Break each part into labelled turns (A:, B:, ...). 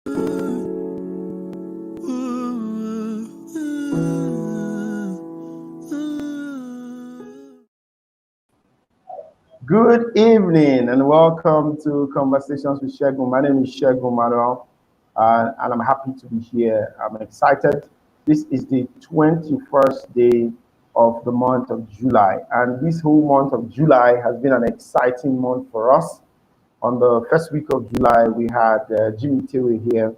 A: Good evening and welcome to Conversations with Segun. My name is Segun Manuel and I'm happy to be here. I'm excited. This is the 21st day of the month of July, and this whole month of July has been an exciting month for us. On the first week of July, we had Jimmy Tewe here.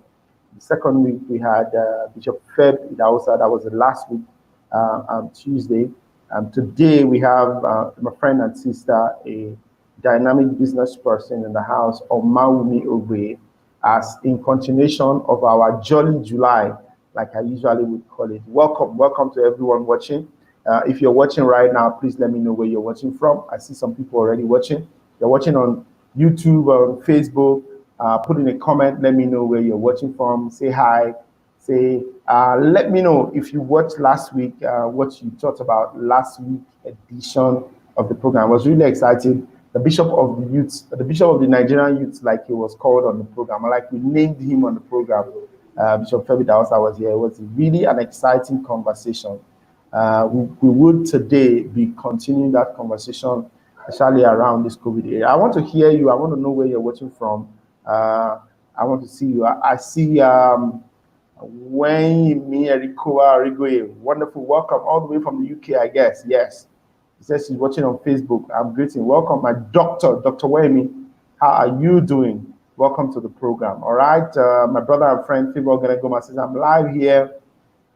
A: The second week, we had Bishop Feb Idausa. That was the last week, on Tuesday. Today, we have my friend and sister, a dynamic business person in the house, Omawumi Ogbe, as in continuation of our Jolly July, like I usually would call it. Welcome to everyone watching. If you're watching right now, please let me know where you're watching from. I see some people already watching. You're watching on YouTube or on Facebook. Put in a comment. Let me know where you're watching from. Say hi. Let me know if you watched last week, what you thought about last week's edition of the program. I was really excited. The Bishop of the Youth, the Bishop of the Nigerian Youth, like he was called on the program, like we named him on the program. Bishop Femi Dawasa was here. It was really an exciting conversation. We would today be continuing that conversation, especially around this COVID era. I want to hear you. I want to know where you're watching from. I want to see you. I see when me Rigoye, wonderful, welcome all the way from the UK, I guess. Yes, he says she's watching on Facebook. I'm greeting. Welcome, my Dr. Wemi. How are you doing? Welcome to the program. All right, my brother and friend Fibo Ganegoma says I'm live here.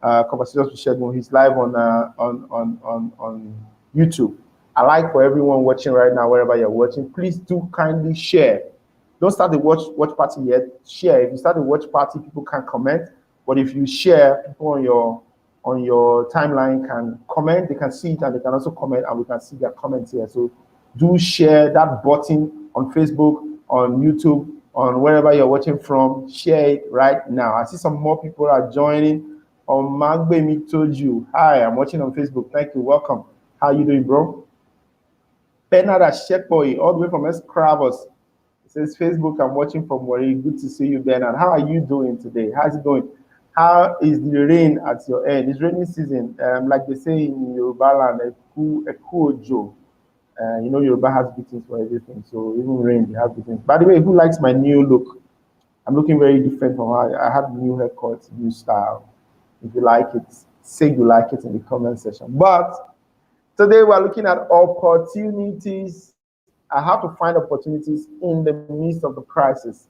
A: Conversations with Segun. He's live on YouTube. I like for everyone watching right now, wherever you're watching, please do kindly share. Don't start the watch party yet. Share. If you start the watch party, people can comment. But if you share, people on your timeline can comment. They can see it and they can also comment, and we can see their comments here. So do share that button on Facebook, on YouTube, on wherever you're watching from. Share it right now. I see some more people are joining. Magbe told you, hi, I'm watching on Facebook. Thank you. Welcome. How you doing, bro? Bernard Ashekboy, all the way from Escravos. It says Facebook, I'm watching from Wari. Good to see you, Bernard. How are you doing today? How's it going? How is the rain at your end? It's raining season. Like they say in Yoruba land, Ekuojo. You know, Yoruba has greetings for everything. So even rain, they have greetings. By the way, who likes my new look? I'm looking very different from how I had new haircut, new style. If you like it, say you like it in the comment section. But today we're looking at opportunities. I have to find opportunities in the midst of the crisis.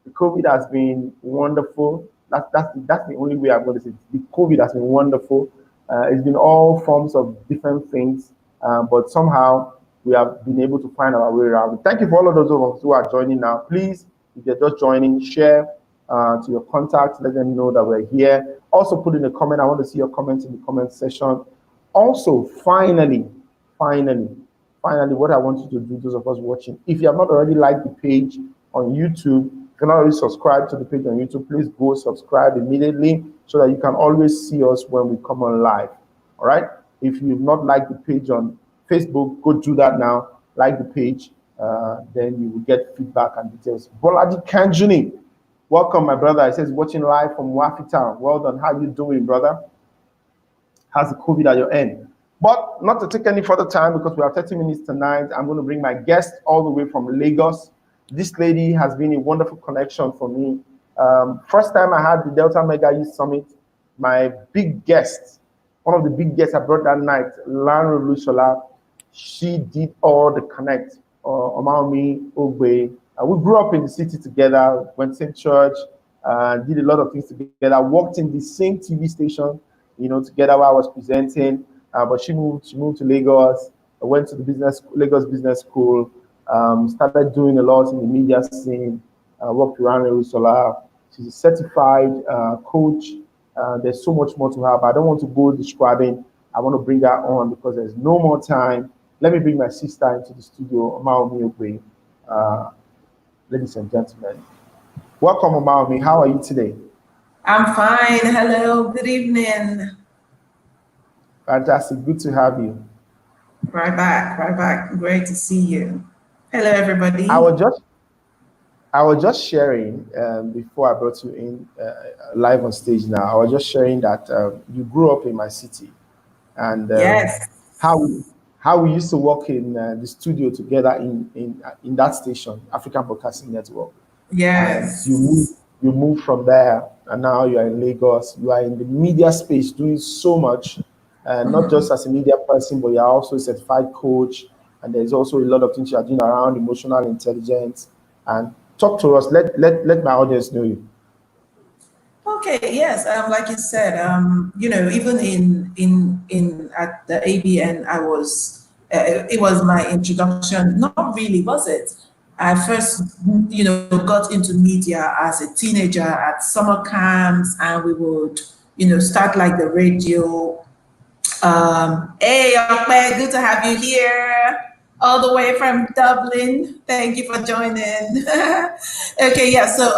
A: The COVID has been wonderful. That's the only way I'm going to say it. The COVID has been wonderful. It's been all forms of different things, but somehow we have been able to find our way around. Thank you for all of those of us who are joining now. Please, if you're just joining, share to your contacts. Let them know that we're here. Also, put in a comment. I want to see your comments in the comment section. Also, finally, what I want you to do, those of us watching, if you have not already liked the page on YouTube, you can already subscribe to the page on YouTube. Please go subscribe immediately so that you can always see us when we come on live. All right. If you've not liked the page on Facebook, go do that now. Like the page, then you will get feedback and details. Bolaji Kanjuni, welcome, my brother. It says watching live from Wafi Town. Well done. How you doing, brother? How's the COVID at your end? But not to take any further time, because we have 30 minutes tonight, I'm going to bring my guest all the way from Lagos. This lady has been a wonderful connection for me. First time I had the Delta Mega Youth Summit, my big guest, one of the big guests I brought that night, Lanro Lushola, she did all the connect. Omawumi Ogbe. We grew up in the city together, went to church, did a lot of things together, worked in the same TV station, you know, together while I was presenting. But she moved to Lagos. I went to the Lagos Business School. Started doing a lot in the media scene. Worked around Jerusalem. She's a certified coach. There's so much more to her, but I don't want to go describing. I want to bring her on because there's no more time. Let me bring my sister into the studio, Omawumi Ogbe. Ladies and gentlemen, welcome, Omawumi. How are you today?
B: I'm fine. Hello. Good evening.
A: Fantastic. Good to have you.
B: Right back. Great to see you. Hello, everybody.
A: I was I was just sharing before I brought you in live on stage now. I was just sharing that you grew up in my city, and
B: Yes,
A: how we, how we used to work in the studio together in that station, African Broadcasting Network. And
B: yes.
A: you move from there, and now you are in Lagos. You are in the media space doing so much, not just as a media person, but you are also a certified coach, and there's also a lot of things you are doing around emotional intelligence. And talk to us. Let my audience know you.
B: Okay, yes. Like you said, even in at the ABN, it was my introduction. Not really, was it? I first, got into media as a teenager at summer camps, and we would, start like the radio. Hey, Okpe, good to have you here, all the way from Dublin. Thank you for joining. Okay, yeah. So,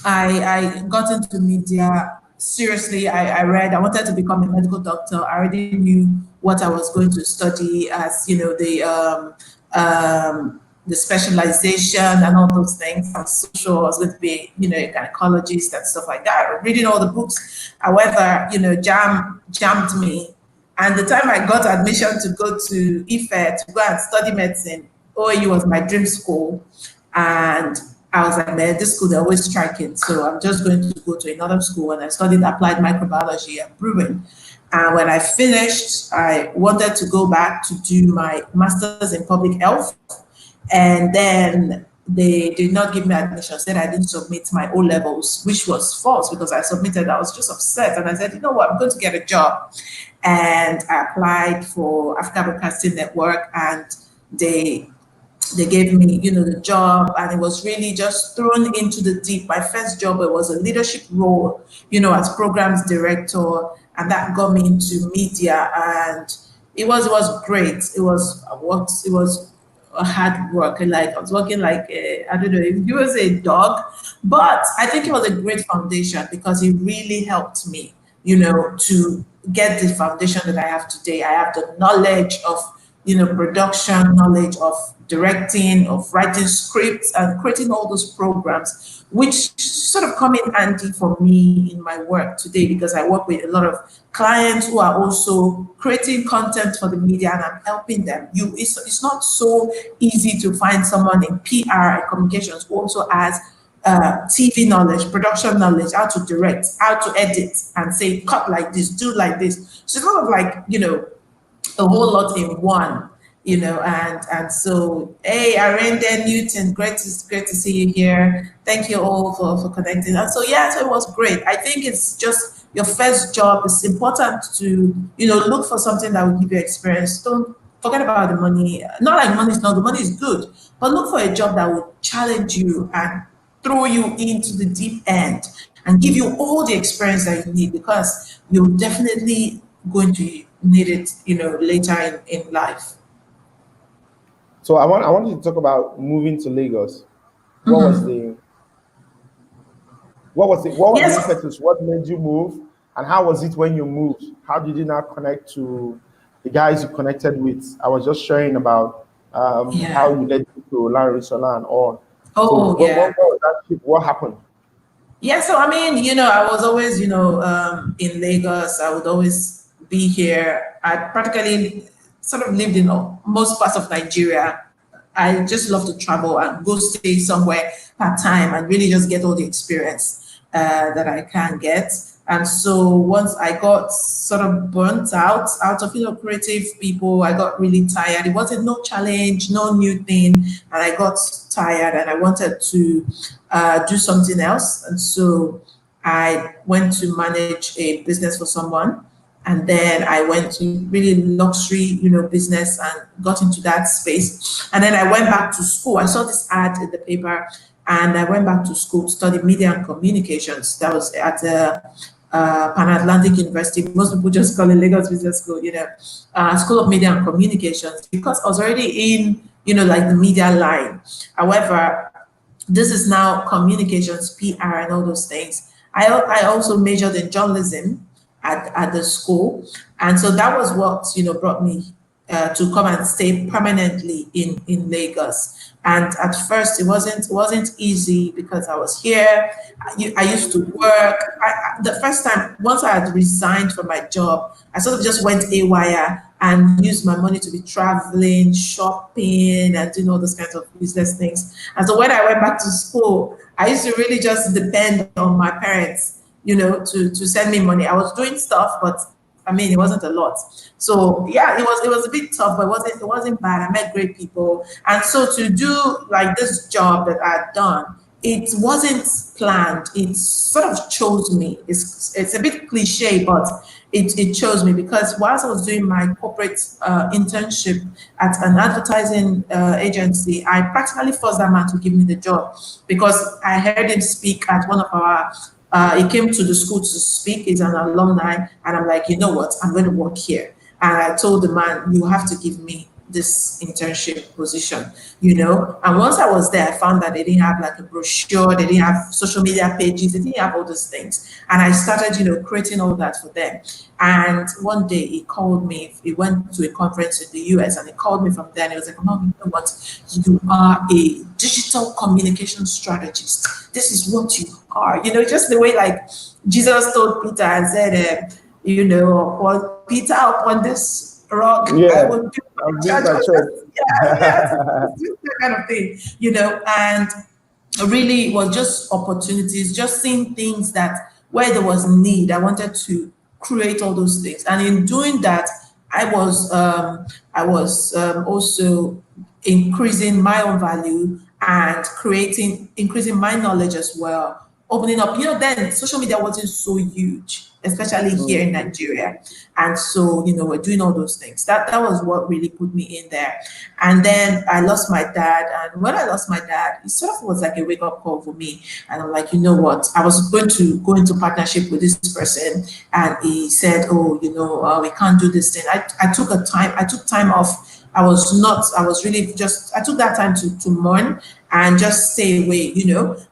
B: I got into media seriously. I read, I wanted to become a medical doctor. I already knew what I was going to study as, the specialization and all those things. I was so sure I was going to be, a gynecologist and stuff like that. Reading all the books. However, jammed me. And the time I got admission to go to IFE to go and study medicine, OAU was my dream school. And I was like, man, this school, they're always striking. So I'm just going to go to another school. And I studied applied microbiology at brewing. And when I finished, I wanted to go back to do my master's in public health. And then they did not give me admission, said I didn't submit my O levels, which was false because I submitted. I was just upset. And I said, you know what, I'm going to get a job. And I applied for African Broadcasting Network, and they gave me, the job, and it was really just thrown into the deep. My first job, it was a leadership role, as programs director, and that got me into media, and it was great. It was a hard work. Like I was working like I don't know if you was a dog, but I think it was a great foundation because it really helped me, to get the foundation that I have today. I have the knowledge of, production, knowledge of directing, of writing scripts and creating all those programs, which sort of come in handy for me in my work today because I work with a lot of clients who are also creating content for the media, and I'm helping them. It's not so easy to find someone in PR and communications who also has TV knowledge, production knowledge, how to direct, how to edit, and say cut like this, do like this. So it's sort of like a whole lot in one, and so, hey, Arenda Newton, great to see you here. Thank you all for connecting. And so, yeah, so it was great. I think it's just your first job. It's important to, look for something that will give you experience. Don't forget about the money. Not like money is not, the money is good, but look for a job that will challenge you and throw you into the deep end and give you all the experience that you need, because you're definitely going to need it, later in life.
A: So I want you to talk about moving to Lagos. What was the
B: Yes.
A: impetus? What made you move, and how was it when you moved? How did you now connect to the guys you connected with? I was just sharing about how you led to Larry and all.
B: Oh,
A: So
B: yeah.
A: what was that trip? What happened?
B: Yeah, so I mean, I was always, in Lagos. I would always be here. I practically sort of lived in most parts of Nigeria. I just love to travel and go stay somewhere part time and really just get all the experience that I can get. And so once I got sort of burnt out of creative people, I got really tired. It wasn't no challenge, no new thing, and I got tired and I wanted to do something else. And so I went to manage a business for someone. And then I went to really luxury, business and got into that space. And then I went back to school. I saw this ad in the paper, and I went back to school to study media and communications. That was at the Pan-Atlantic University. Most people just call it Lagos Business School, School of Media and Communications, because I was already in, like the media line. However, this is now communications, PR, and all those things. I also majored in journalism at the school. And so that was what, brought me to come and stay permanently in Lagos. And at first, it wasn't easy because I was here. I used to work. The first time, once I had resigned from my job, I sort of just went AWire and used my money to be traveling, shopping, and doing all those kinds of business things. And so when I went back to school, I used to really just depend on my parents, to send me money. I was doing stuff, but I mean, it wasn't a lot. So yeah, it was a bit tough, but it wasn't bad. I met great people. And so to do like this job that I'd done, it wasn't planned. It sort of chose me. It's a bit cliche, but it chose me because whilst I was doing my corporate internship at an advertising agency, I practically forced that man to give me the job because I heard him speak at one of our he came to the school to speak. He's an alumni, and I'm like, you know what? I'm going to work here. And I told the man, you have to give me this internship position, And once I was there, I found that they didn't have like a brochure, they didn't have social media pages, they didn't have all those things. And I started, creating all that for them. And one day he called me, he went to a conference in the US and he called me from there and he was like, Mom, you know what? You are a digital communication strategist. This is what you are. Just the way like Jesus told Peter and said, well, Peter, upon this rock, I will do that kind of thing, and really it was just opportunities, just seeing things that where there was need, I wanted to create all those things. And in doing that, I was also increasing my own value and increasing my knowledge as well, opening up. Then social media wasn't so huge, especially here in Nigeria. And so, we're doing all those things. That was what really put me in there. And then I lost my dad. And when I lost my dad, it sort of was like a wake-up call for me. And I'm like, you know what? I was going to go into partnership with this person. And he said, oh, we can't do this thing. I took time off. I took that time to mourn and just stay away,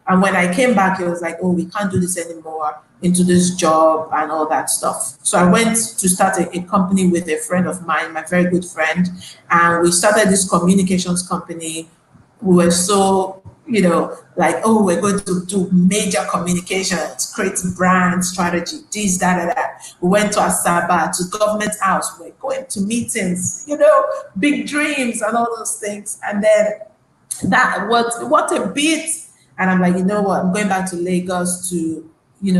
B: And when I came back, it was like, oh, we can't do this anymore, into this job and all that stuff. So I went to start a company with a friend of mine, my very good friend, and we started this communications company. We were so, like, oh, we're going to do major communications, create brand strategy, this, that. We went to Asaba, to government house, we're going to meetings, big dreams and all those things. And then what a bit. And I'm like, you know what, I'm going back to Lagos to,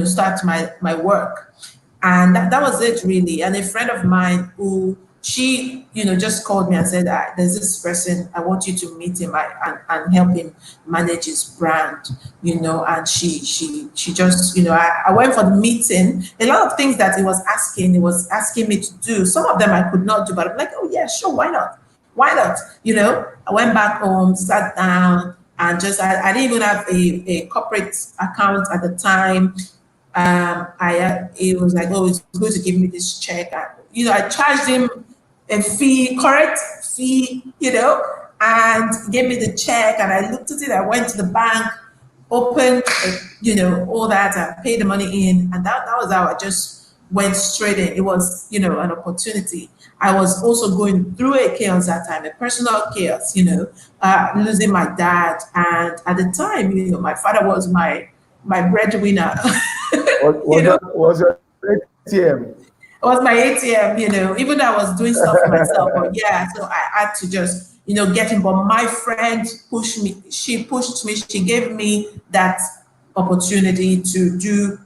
B: start my work. And that was it really. And a friend of mine who, she, just called me and said, there's this person, I want you to meet him and help him manage his brand, and she just, I went for the meeting. A lot of things that he was asking me to do. Some of them I could not do, but I'm like, oh yeah, sure, why not? I went back home, sat down, and just, I didn't even have a corporate account at the time. It was like, oh, he's going to give me this check. I charged him a fee, correct fee, and gave me the check. And I looked at it. I went to the bank, opened, all that, and paid the money in. And that was how I just went straight in. It was, an opportunity. I was also going through a chaos that time, a personal chaos, losing my dad. And at the time, my father was my breadwinner.
A: Was your ATM?
B: It was my ATM, even though I was doing stuff for myself. But yeah, so I had to just, get him. But my friend pushed me. She pushed me. She gave me that opportunity to do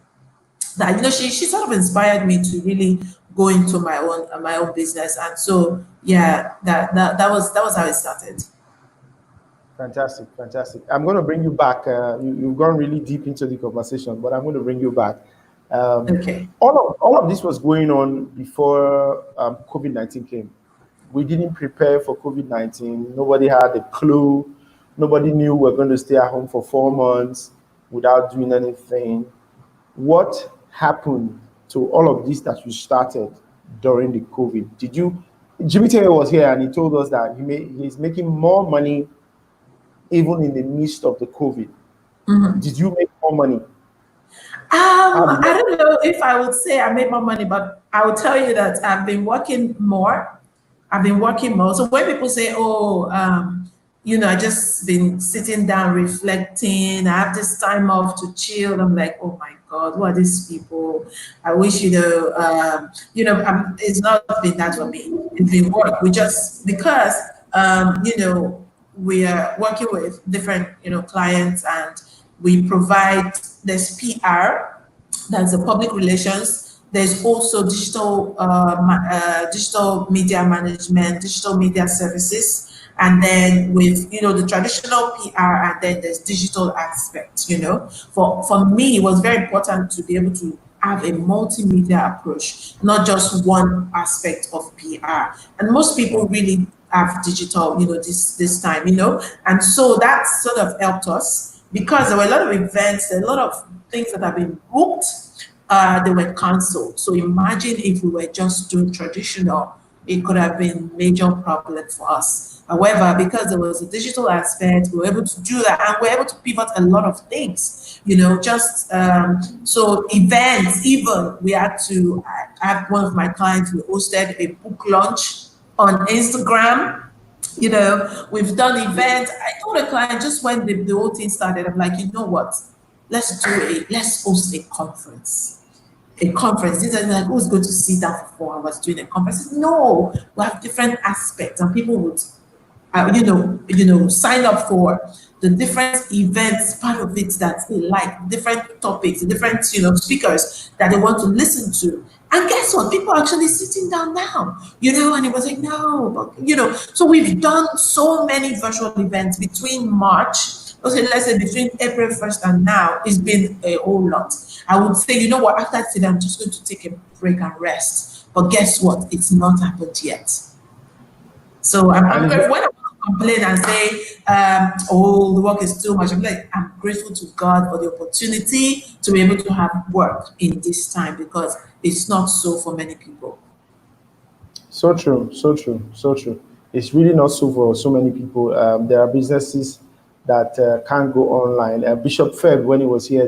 B: that. She sort of inspired me to really go into my own business. And so, yeah, that was how it started.
A: Fantastic. I'm going to bring you back. You've gone really deep into the conversation, but I'm going to bring you back.
B: Okay.
A: All of this was going on before COVID-19 came. We didn't prepare for COVID-19. Nobody had a clue. Nobody knew we're going to stay at home for 4 months without doing anything. What happened to all of this that you started during the COVID? Jimmy Taylor was here and he told us that he's making more money even in the midst of the COVID. Mm-hmm. Did you make more money?
B: I don't know if I would say I made more money, but I will tell you that I've been working more I've been working more. So when people say, oh, I just been sitting down reflecting, I have this time off to chill, I'm like, oh my God, who are these people? I wish, it's not been that for me. It's been work. We just, because, we are working with different, clients, and we provide this PR, that's the public relations. There's also digital media management, digital media services, and then with the traditional PR, and then there's digital aspect. For me, it was very important to be able to have a multimedia approach, not just one aspect of PR. And most people really have digital, this time, and so that sort of helped us because there were a lot of events, a lot of things that have been booked, they were cancelled. So imagine if we were just doing traditional, it could have been major problem for us. However, because there was a digital aspect, we were able to do that, and we were able to pivot a lot of things. So events, even we had to. I have one of my clients who hosted a book launch on Instagram. We've done events. I told a client just when the whole thing started, I'm like, you know what? Let's host a conference. A conference. These are like, who's going to sit down for 4 hours doing a conference? No, we have different aspects, and people would, sign up for the different events, part of it that they like, different topics, different, speakers that they want to listen to. And guess what? People are actually sitting down now, and it was like, no, but, so we've done so many virtual events between March, let's say between April 1st and now, it's been a whole lot. I would say, you know what, after today, I'm just going to take a break and rest. But guess what? It's not happened yet. So when I complain and say, the work is too much, I'm grateful to God for the opportunity to be able to have work in this time, because it's not so for many people.
A: So true, so true, so true. It's really not so for so many people. There are businesses that can't go online. Bishop Feb, when he was here,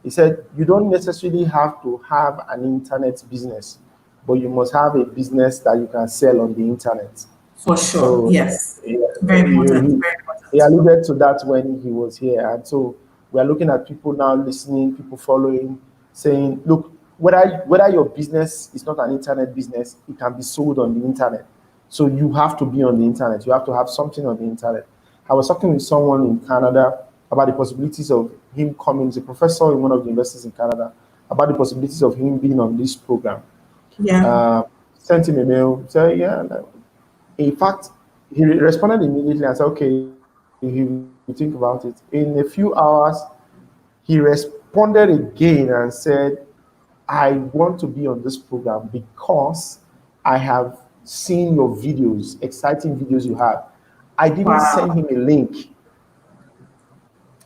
A: he said, you don't necessarily have to have an internet business, but you must have a business that you can sell on the internet.
B: For sure, so, yes. Very important.
A: He alluded to that when he was here. And so we are looking at people now listening, people following, saying, look, whether your business is not an internet business, it can be sold on the internet. So you have to be on the internet. You have to have something on the internet. I was talking with someone in Canada about the possibilities of him coming. He's a professor in one of the universities in Canada, about the possibilities of him being on this program.
B: Yeah.
A: Sent him a mail, said, yeah. In fact, he responded immediately and said, okay, he will think about it. In a few hours, he responded again and said, I want to be on this program because I have seen your videos, exciting videos you have. I didn't send him a link.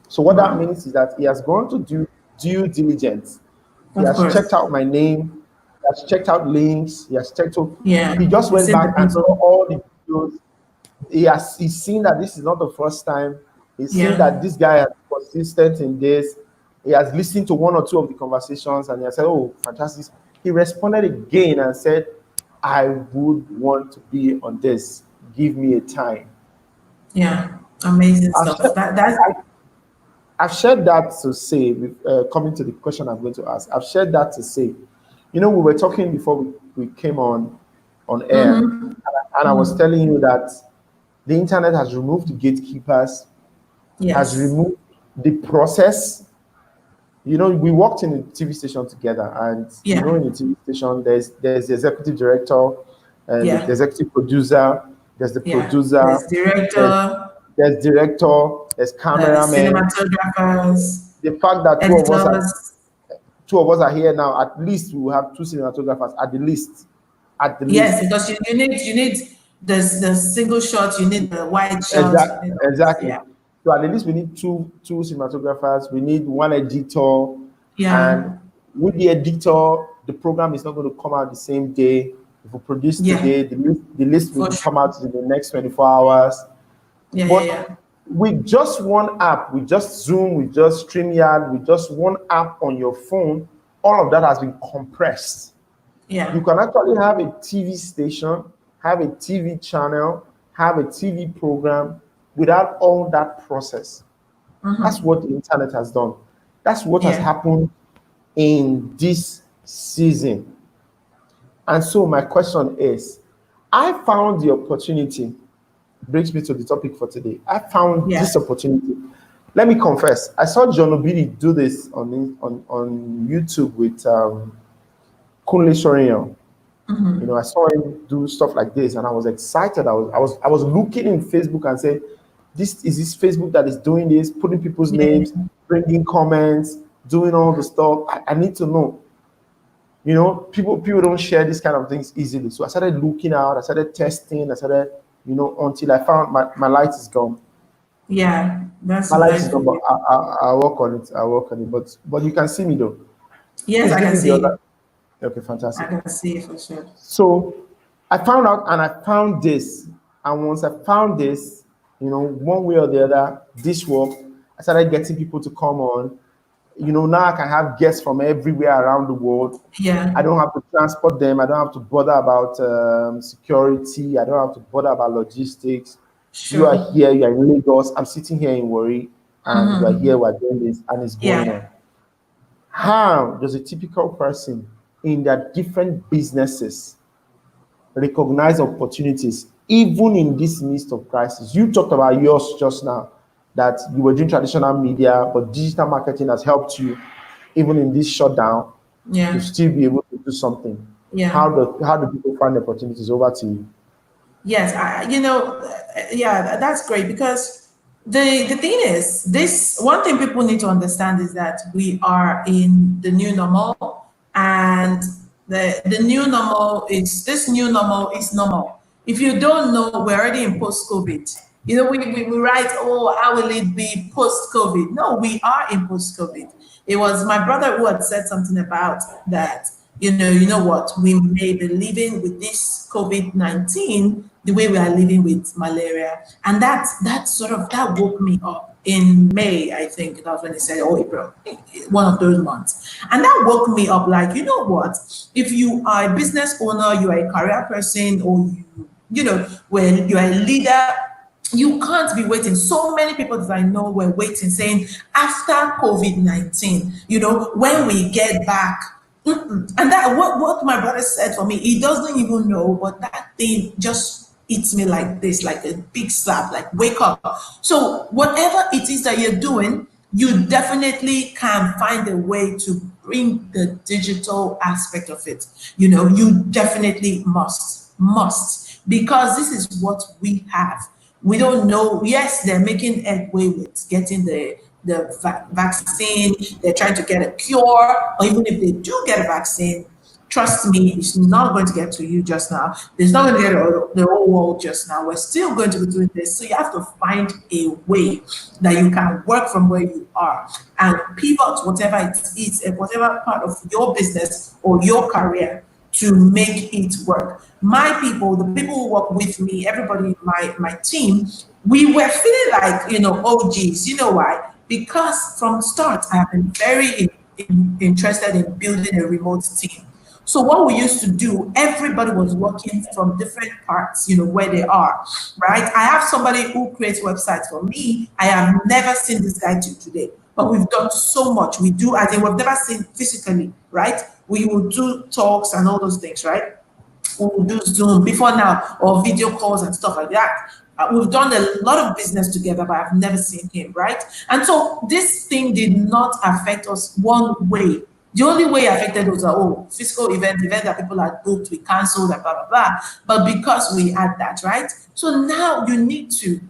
A: So what that means is that he has gone to do due diligence. He has checked out my name. He has checked out links. He has checked out.
B: Yeah.
A: He just went back and saw all the videos. He's seen that this is not the first time. He's seen that this guy is consistent in this. He has listened to one or two of the conversations and he has said, oh, fantastic. He responded again and said, I would want to be on this. Give me a time.
B: Yeah, amazing stuff.
A: I've shared that to say, coming to the question I'm going to ask, I've shared that to say, we were talking before we came on air, and I was telling you that the internet has removed the gatekeepers, has removed the process. We worked in a TV station together, and in a TV station, there's the executive director, and the executive producer, there's the producer, there's director, there's cameraman,
B: cinematographers.
A: The fact that two of us are here now, at least we will have two cinematographers at the least.
B: Yes, because you need the single shot, you need the wide shot.
A: Exactly. Yeah. So at least we need two cinematographers. We need one editor.
B: Yeah.
A: And with the editor, the program is not going to come out the same day. If we produce today, the list will come out in the next 24 hours. With just one app, with just Zoom, with just StreamYard, with just one app on your phone, all of that has been compressed.
B: Yeah.
A: You can actually have a TV station have a TV channel, have a TV program without all that process. That's what the internet has done. That's what has happened in this season. And so my question is, I found the opportunity, brings me to the topic for today. I found this opportunity. Let me confess, I saw John Obidi do this on YouTube with Kunle Sorinyo. You know, I saw him do stuff like this, and I was excited. I was looking in Facebook and said, "This is this Facebook that is doing this, putting people's names, bringing comments, doing all the stuff. I need to know." You know, people don't share these kind of things easily. So I started looking out. I started testing. I started, you know, until I found my light is gone.
B: Yeah, that's
A: my light is gone. But I'll work on it. I'll work on it. But you can see me though.
B: Yes, I can see you.
A: Okay, fantastic.
B: I can see it for sure.
A: So I found out, and I found this. And once I found this, you know, one way or the other, this worked. I started getting people to come on. You know, now I can have guests from everywhere around the world.
B: Yeah.
A: I don't have to transport them. I don't have to bother about security. I don't have to bother about logistics.
B: Sure.
A: You are here. You are in Lagos. I'm sitting here in Warri, and you are here. We're doing this, and it's going on. How does a typical person in their different businesses recognize opportunities, even in this midst of crisis? You talked about yours just now, that you were doing traditional media, but digital marketing has helped you, even in this shutdown, to still be able to do something.
B: Yeah.
A: How do people find opportunities? Over to you.
B: Yes, that's great, because the thing is, this one thing people need to understand is that we are in the new normal, and the new normal is normal. If you don't know, we're already in post-COVID. You know, we write, oh, how will it be post-COVID? No, we are in post-COVID. It was my brother who had said something about that. You know what? We may be living with this COVID-19 the way we are living with malaria, and that woke me up in May. I think that was when he said, or April, one of those months, and that woke me up. Like, you know what? If you are a business owner, you are a career person, or when you are a leader, you can't be waiting. So many people that I know were waiting, saying after COVID-19, when we get back. And that what my brother said for me, he doesn't even know, but that thing just hits me like this, like a big slap, like wake up. So whatever it is that you're doing, you definitely can find a way to bring the digital aspect of it. You definitely must, because this is what we have. We don't know. Yes, they're making headway with getting the vaccine. They're trying to get a cure, or even if they do get a vaccine, trust me, it's not going to get to you just now. It's not going to get the whole world just now. We're still going to be doing this. So you have to find a way that you can work from where you are and pivot whatever it is, whatever part of your business or your career, to make it work. My people, the people who work with me, everybody in my team, we were feeling like, OGs. You know why? Because from the start, I have been very interested in building a remote team. So what we used to do, everybody was working from different parts, where they are, right? I have somebody who creates websites for me. I have never seen this guy till today, but we've done so much. We do, I think we've never seen physically, right? We will do talks and all those things, right? We will do Zoom before now, or video calls and stuff like that. We've done a lot of business together, but I've never seen him, right? And so this thing did not affect us one way. The only way it affected was physical event that people had booked, we canceled, and blah, blah, blah. But because we had that, right? So now you need to,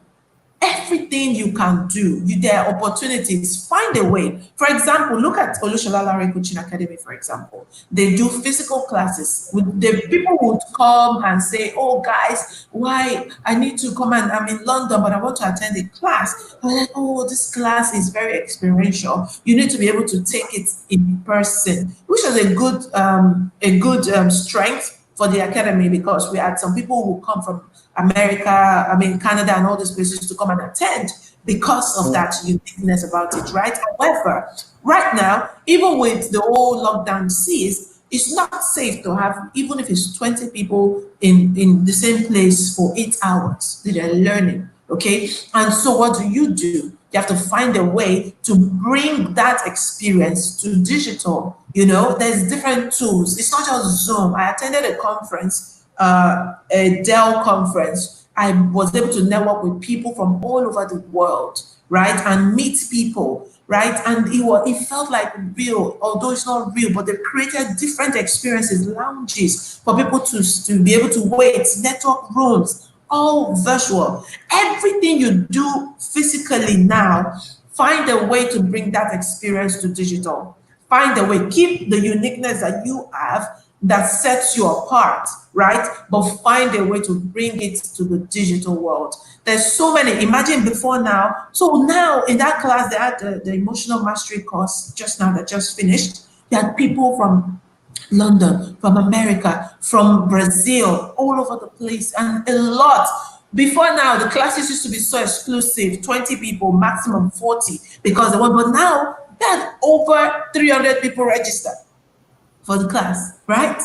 B: everything you can do, there are opportunities, find a way. For example, look at Olushola Coaching Academy, for example. They do physical classes. The people would come and say, oh, guys, why? I need to come, and I'm in London, but I want to attend a class. I'm like, oh, this class is very experiential. You need to be able to take it in person, which is a good strength for the academy, because we had some people who come from America, Canada, and all these places to come and attend because of that uniqueness about it, right? However, right now, even with the whole lockdown cease, It's not safe to have, even if it's 20 people in the same place for 8 hours, they're learning, okay? And so what do? You have to find a way to bring that experience to digital. You know, there's different tools. It's not just Zoom. I attended a conference, a Dell conference. I was able to network with people from all over the world, right? And meet people, right? And it felt like real, although it's not real, but they created different experiences, lounges for people to be able to wait, network rooms, all virtual. Everything you do physically now, find a way to bring that experience to digital. Find a way, keep the uniqueness that you have that sets you apart, right? But find a way to bring it to the digital world. There's so many. Imagine before now. So now in that class, they had the emotional mastery course just now that just finished. They had people from London, from America, from Brazil, all over the place, and a lot. Before now, the classes used to be so exclusive, 20 people, maximum 40, because they want, but now they had over 300 people registered for the class, right?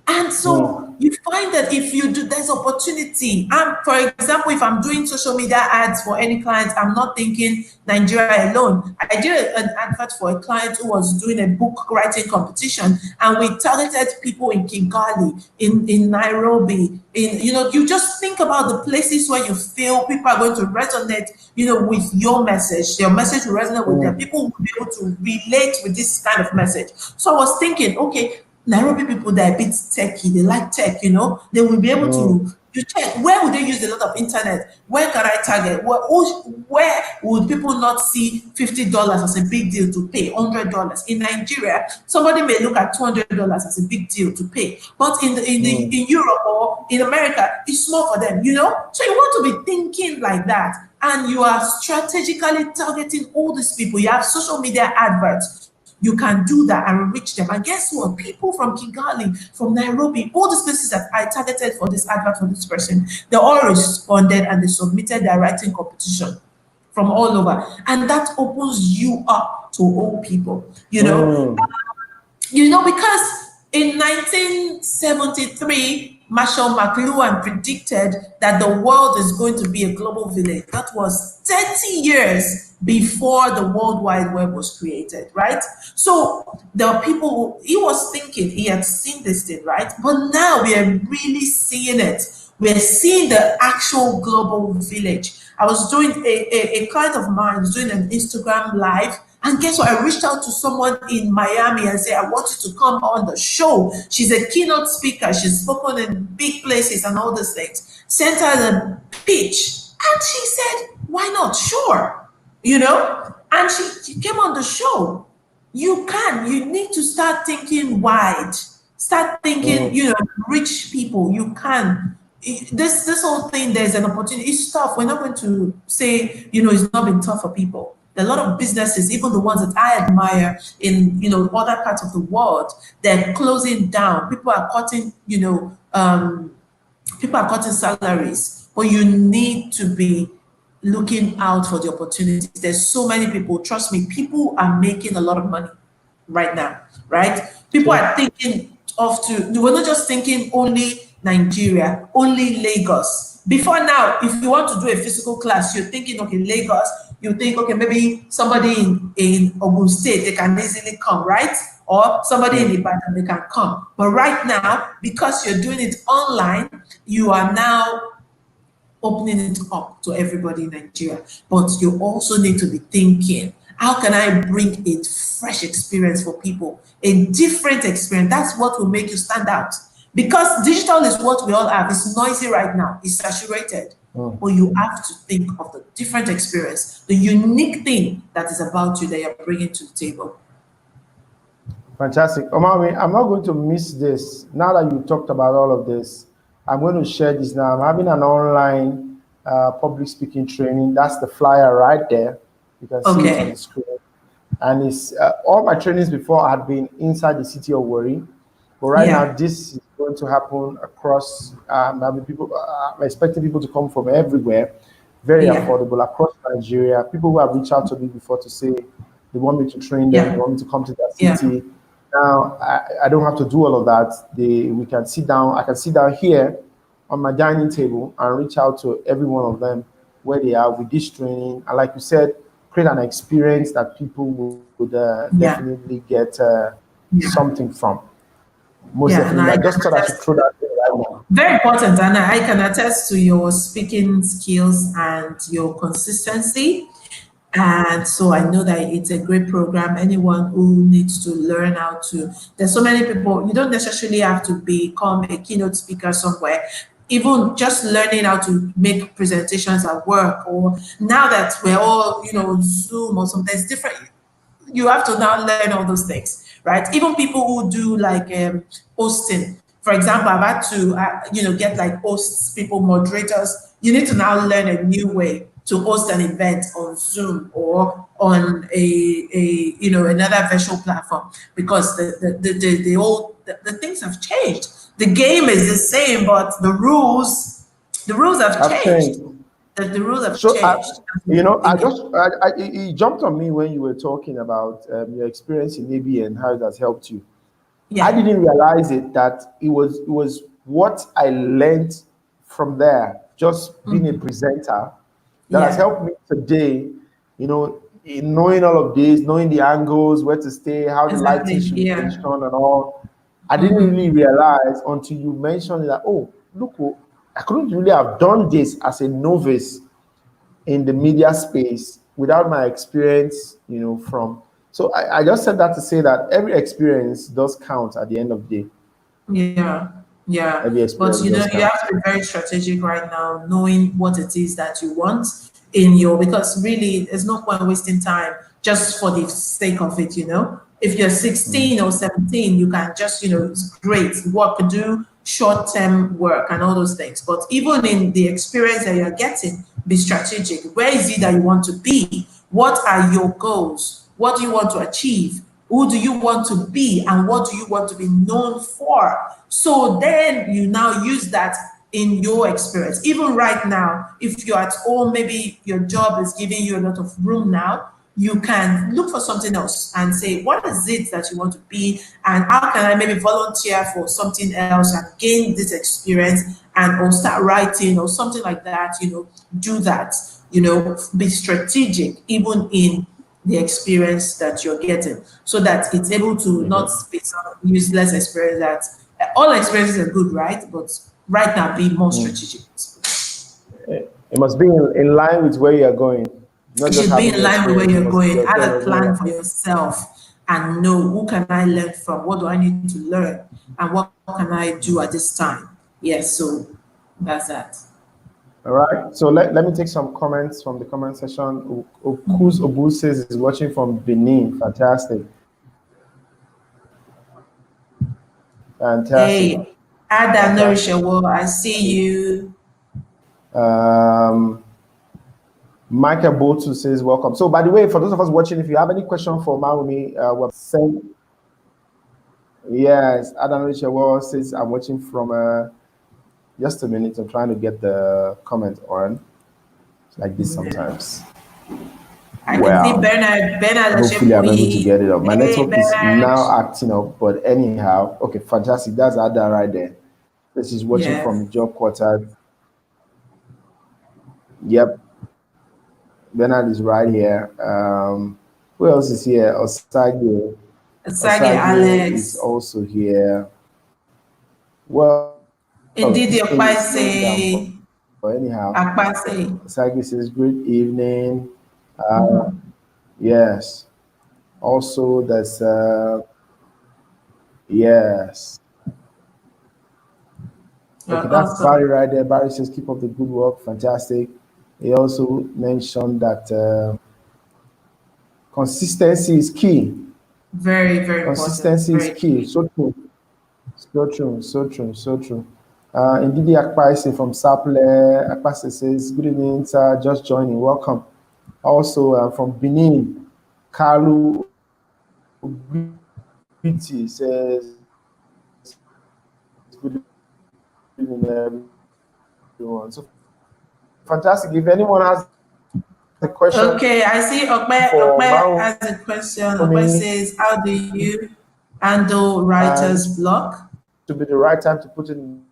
B: And so you find that if you do, there's opportunity. For example, if I'm doing social media ads for any client, I'm not thinking Nigeria alone. I did an advert for a client who was doing a book writing competition, and we targeted people in Kigali, in Nairobi, you just think about the places where you feel people are going to resonate, with your message. Your message will resonate with them. People will be able to relate with this kind of message. So I was thinking, okay, Nairobi people, they're a bit techy, they like tech, they will be able to check where would they use a lot of internet, where can I target, where would people not see $50 as a big deal to pay, $100. In Nigeria, somebody may look at $200 as a big deal to pay, but in Europe or in America, it's small for them, so you want to be thinking like that, and you are strategically targeting all these people. You have social media adverts. You can do that and reach them. And guess what? People from Kigali, from Nairobi, all these places that I targeted for this advert for this person, they all responded and they submitted their writing competition from all over. And that opens you up to all people, because in 1973, Marshall McLuhan predicted that the world is going to be a global village. That was 30 years before the World Wide Web was created, right? So there are people he was thinking, he had seen this thing, right? But now we are really seeing it. We're seeing the actual global village. I was doing a client of mine was doing an Instagram live. And guess what? I reached out to someone in Miami and said, I want you to come on the show. She's a keynote speaker. She's spoken in big places and all these things. Sent her the pitch. And she said, why not? Sure. And she came on the show. You need to start thinking wide. Start thinking, reach people. You can. This whole thing, there's an opportunity. It's tough. We're not going to say, it's not been tough for people. There are a lot of businesses, even the ones that I admire in, other parts of the world, they're closing down. People are cutting, salaries. But you need to be looking out for the opportunities. There's so many people, trust me, people are making a lot of money right now, right? People are thinking we're not just thinking only Nigeria, only Lagos. Before now, if you want to do a physical class, you're thinking, okay, Lagos, you think, okay, maybe somebody in Ogun State, they can easily come, right? Or somebody in Ibadan, they can come. But right now, because you're doing it online, you are now opening it up to everybody in Nigeria. But you also need to be thinking, how can I bring a fresh experience for people? A different experience. That's what will make you stand out. Because digital is what we all have. It's noisy right now. It's saturated. But you have to think of the different experience, the unique thing that is about you that you're bringing to the table.
A: Fantastic. Omawumi, I'm not going to miss this. Now that you talked about all of this, I'm going to share this now. I'm having an online public speaking training. That's the flyer right there. You can see it on the screen. And it's all my trainings before had been inside the city of Warri. But right now, this is going to happen across. I'm expecting people to come from everywhere, very affordable, across Nigeria. People who have reached out to me before to say they want me to train them, they want me to come to that city. Now I don't have to do all of that. We can sit down. I can sit down here on my dining table and reach out to every one of them where they are with this training. And like you said, create an experience that people would
B: Yeah,
A: definitely get
B: yeah,
A: something from. Most
B: yeah. And
A: definitely.
B: I
A: I
B: can
A: just thought I should
B: attest,
A: throw that in right now.
B: very important, and I can attest to your speaking skills and your consistency. And so I know that it's a great program. Anyone who needs to learn how to, there's so many people, you don't necessarily have to become a keynote speaker somewhere. Even just learning how to make presentations at work, or now that we're all, Zoom or something, it's different. You have to now learn all those things, right? Even people who do like hosting, for example, I've had to, get like hosts, people, moderators. You need to now learn a new way to host an event on Zoom or on another virtual platform, because the things have changed. The game is the same, but the rules have
A: I've
B: changed.
A: changed.
B: The rules have
A: So,
B: changed.
A: it jumped on me when you were talking about your experience in ABN, how it has helped you. I
B: Yeah.
A: didn't realize that it was what I learned from there, just being a presenter, that has
B: Yeah.
A: helped me today, in knowing all of this, knowing the angles, where to stay, how the lighting
B: Exactly.
A: should be
B: Yeah.
A: positioned and all. I didn't really realize until you mentioned that, oh, look, I couldn't really have done this as a novice in the media space without my experience, from. So I just said that to say that every experience does count at the end of the day.
B: Yeah, yeah.
A: Every
B: But
A: experience does
B: you
A: count.
B: have to be very strategic right now, knowing what it is that you want because really there's no point wasting time just for the sake of it. If you're 16 or 17, you can just, it's great work, do short-term work and all those things. But even in the experience that you're getting, be strategic. Where is it that you want to be? What are your goals? What do you want to achieve? Who do you want to be, and what do you want to be known for? So then you now use that in your experience. Even right now, if you're at home, maybe your job is giving you a lot of room now, you can look for something else and say, what is it that you want to be? And how can I maybe volunteer for something else and gain this experience or start writing or something like that? Do that, be strategic, even in the experience that you're getting, so that it's able to not be some useless experience. That all experiences are good, right? But right now, be more strategic.
A: It must be in line with where you're going, not
B: It
A: just
B: should be
A: having
B: in
A: the
B: line with where
A: experience.
B: you're going.
A: You're
B: Have
A: going
B: a
A: to go
B: plan for
A: like,
B: yourself and know, who can I learn from? What do I need to learn? And what can I do at this time? Yes, so that's that.
A: all right. So let me take some comments from the comment section. Okuz Obu says is watching from Benin. Fantastic. Fantastic.
B: Hey, Ada
A: Fantastic.
B: Nourishawo, I see you.
A: Um, Michael Botu says welcome. So, by the way, for those of us watching, if you have any question for Omawumi, we'll send. Yes, Adam Richard says I'm watching from. Just a minute, I'm trying to get the comment on. It's like this
B: Yeah.
A: sometimes.
B: I can see
A: Well,
B: Bernard
A: hopefully I'm able to
B: Lashepoyi.
A: get it up. My
B: Hey,
A: network is
B: Bernard.
A: now acting up, but anyhow, okay, fantastic. That's Ada right there. This is watching
B: Yes.
A: from job quarters. Yep, Bernard is right here. Who else is here? Osage.
B: Sage
A: Osage is
B: Alex.
A: also here. Well,
B: Indeed,
A: this
B: your
A: thing is slowing down, but
B: Paise,
A: anyhow,
B: Akpase.
A: Osage says good evening. Yes. Also, there's yes. Okay,
B: You're
A: that's Barry
B: awesome.
A: right there. Barry says keep up the good work. Fantastic. He also mentioned that consistency is key.
B: Very, very important.
A: Consistency is
B: Very
A: key.
B: key.
A: So true. So true. So true. So true. Ndidi Akpase from Saple. Akpase says, good evening, sir. Just joining. Welcome. Also from Benin, Kalu Obiti says, good evening, everyone. So fantastic. If anyone has a question
B: Okay, I see Okpe
A: for
B: has
A: Mao
B: a question. Okpe
A: me,
B: says, how do you handle writer's block?
A: To be the right time to put in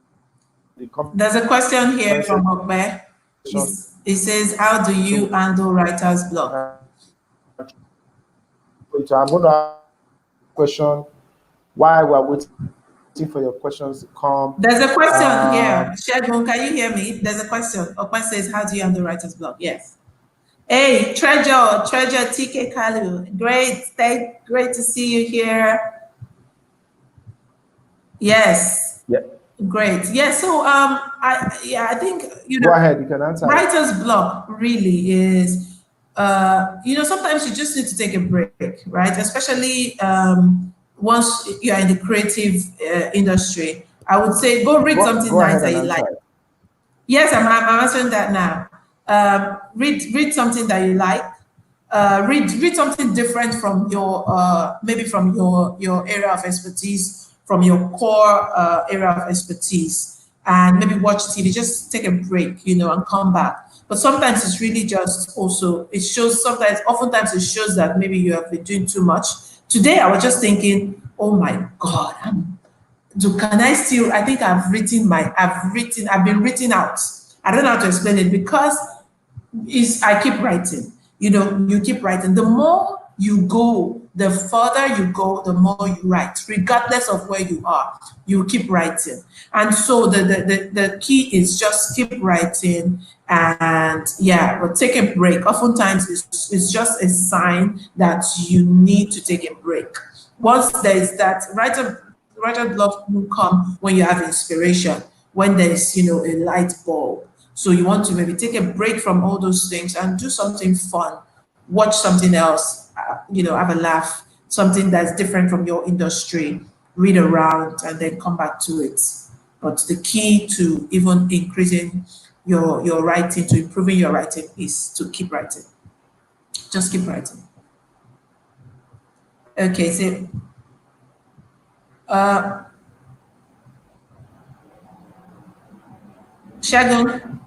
A: the comment.
B: There's a question here from Ogbe. It says, how do you handle writer's block?
A: I'm going to ask a question while we're waiting for your questions to come.
B: There's a question here. Segun, can you hear me? There's a question. Ogbe says, how do you handle writer's block? Yes. Hey, Treasure TK Kalu. Great to see you here. Yes.
A: Yeah.
B: Great. Yeah. So I think
A: go ahead. You can answer.
B: Writer's block really is sometimes you just need to take a break, right? Especially once you are in the creative industry. I would say go read something nice that you like. Yes, I'm answering that now. Read something that you like. Read something different from your maybe from your area of expertise, from your core area of expertise, and maybe watch TV. Just take a break, and come back. But sometimes it's really just also oftentimes it shows that maybe you have been doing too much. Today I was just thinking, oh my God, I think I've been written out. I don't know how to explain it because I keep writing. You keep writing. The more you go, the further you go, the more you write, regardless of where you are. You keep writing, and so the key is just keep writing. And but take a break. Oftentimes, it's just a sign that you need to take a break. Once there is that writer block will come when you have inspiration, when there is a light bulb. So you want to maybe take a break from all those things and do something fun, watch something else, have a laugh, something that's different from your industry, read around, and then come back to it. But the key to even increasing your writing, to improving your writing, is to keep writing. Just keep writing. Okay, so Segun.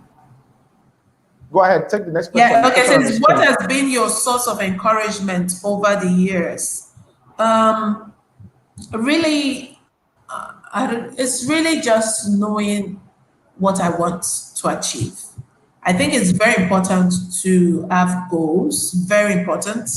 A: Go ahead, take the next question.
B: Yeah, okay, so what has been your source of encouragement over the years? Really, it's really just knowing what I want to achieve. I think it's very important to have goals, very important.